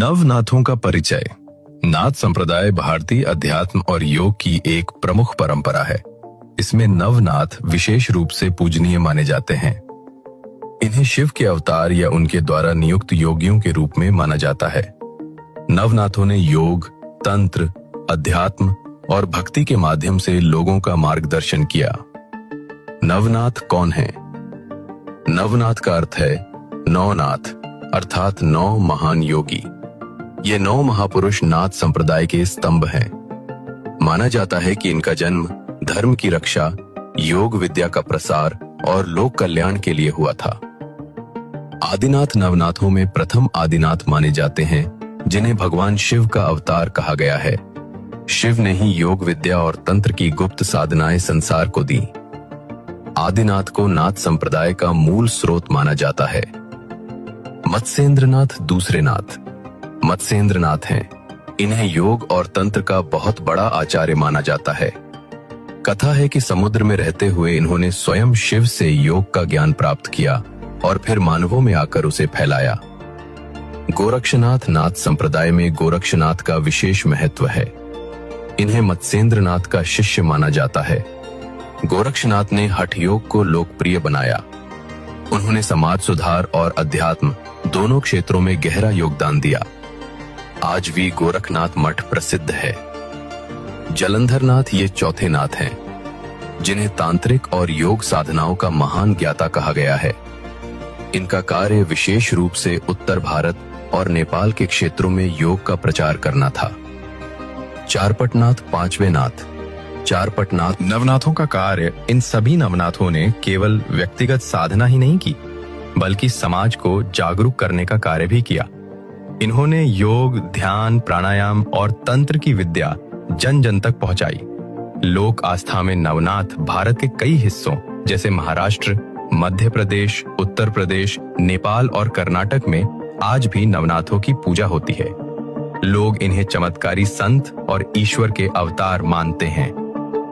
नवनाथों का परिचय। नाथ संप्रदाय भारतीय अध्यात्म और योग की एक प्रमुख परंपरा है। इसमें नवनाथ विशेष रूप से पूजनीय माने जाते हैं। इन्हें शिव के अवतार या उनके द्वारा नियुक्त योगियों के रूप में माना जाता है। नवनाथों ने योग, तंत्र, अध्यात्म और भक्ति के माध्यम से लोगों का मार्गदर्शन किया। नवनाथ कौन है? नवनाथ का अर्थ है नौनाथ, अर्थात 9 महान योगी। ये 9 महापुरुष नाथ संप्रदाय के स्तंभ हैं। माना जाता है कि इनका जन्म धर्म की रक्षा, योग विद्या का प्रसार और लोक कल्याण के लिए हुआ था। आदिनाथ नवनाथों में प्रथम आदिनाथ माने जाते हैं, जिन्हें भगवान शिव का अवतार कहा गया है। शिव ने ही योग विद्या और तंत्र की गुप्त साधनाएं संसार को दी। आदिनाथ को नाथ संप्रदाय का मूल स्रोत माना जाता है। मत्स्येंद्रनाथ दूसरे नाथ मत्स्येंद्रनाथ हैं। इन्हें योग और तंत्र का बहुत बड़ा आचार्य माना जाता है। कथा है कि समुद्र में रहते हुए इन्होंने स्वयं शिव से योग का ज्ञान प्राप्त किया और फिर मानवों में आकर उसे फैलाया। गोरक्षनाथ नाथ संप्रदाय में गोरक्षनाथ का विशेष महत्व है। इन्हें मत्स्येंद्रनाथ का शिष्य माना जाता है। गोरक्षनाथ ने हठ योग को लोकप्रिय बनाया। उन्होंने समाज सुधार और अध्यात्म दोनों क्षेत्रों में गहरा योगदान दिया। आज भी गोरखनाथ मठ प्रसिद्ध है। जलंधरनाथ ये चौथे नाथ हैं, जिन्हें तांत्रिक और योग साधनाओं का महान ज्ञाता कहा गया है। इनका कार्य विशेष रूप से उत्तर भारत और नेपाल के क्षेत्रों में योग का प्रचार करना था। चारपटनाथ पांचवें नाथ चारपटनाथ नवनाथों का कार्य इन सभी नवनाथों ने केवल व्यक्तिगत साधना ही नहीं की, बल्कि समाज को जागरूक करने का कार्य भी किया। इन्होंने योग, ध्यान, प्राणायाम और तंत्र की विद्या जन जन तक पहुंचाई। लोक आस्था में नवनाथ भारत के कई हिस्सों जैसे महाराष्ट्र, मध्य प्रदेश, उत्तर प्रदेश, नेपाल और कर्नाटक में आज भी नवनाथों की पूजा होती है। लोग इन्हें चमत्कारी संत और ईश्वर के अवतार मानते हैं।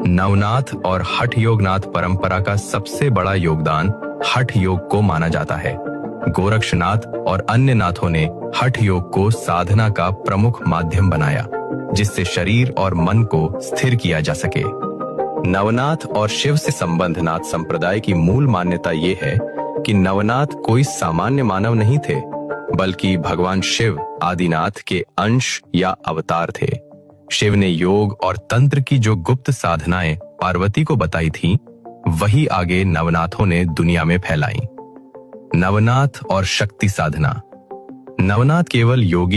नवनाथ और हठ योगनाथ परंपरा का सबसे बड़ा योगदान हठ योग को माना जाता है। गोरक्षनाथ और अन्य नाथों ने हठ योग को साधना का प्रमुख माध्यम बनाया, जिससे शरीर और मन को स्थिर किया जा सके। नवनाथ और शिव से संबंध नाथ संप्रदाय की मूल मान्यता ये है कि नवनाथ कोई सामान्य मानव नहीं थे, बल्कि भगवान शिव आदिनाथ के अंश या अवतार थे। शिव ने योग और तंत्र की जो गुप्त साधनाएं पार्वती को बताई थीं, वही आगे नवनाथों ने दुनिया में फैलाई। नवनाथ और शक्ति साधना। नवनाथ केवल योगी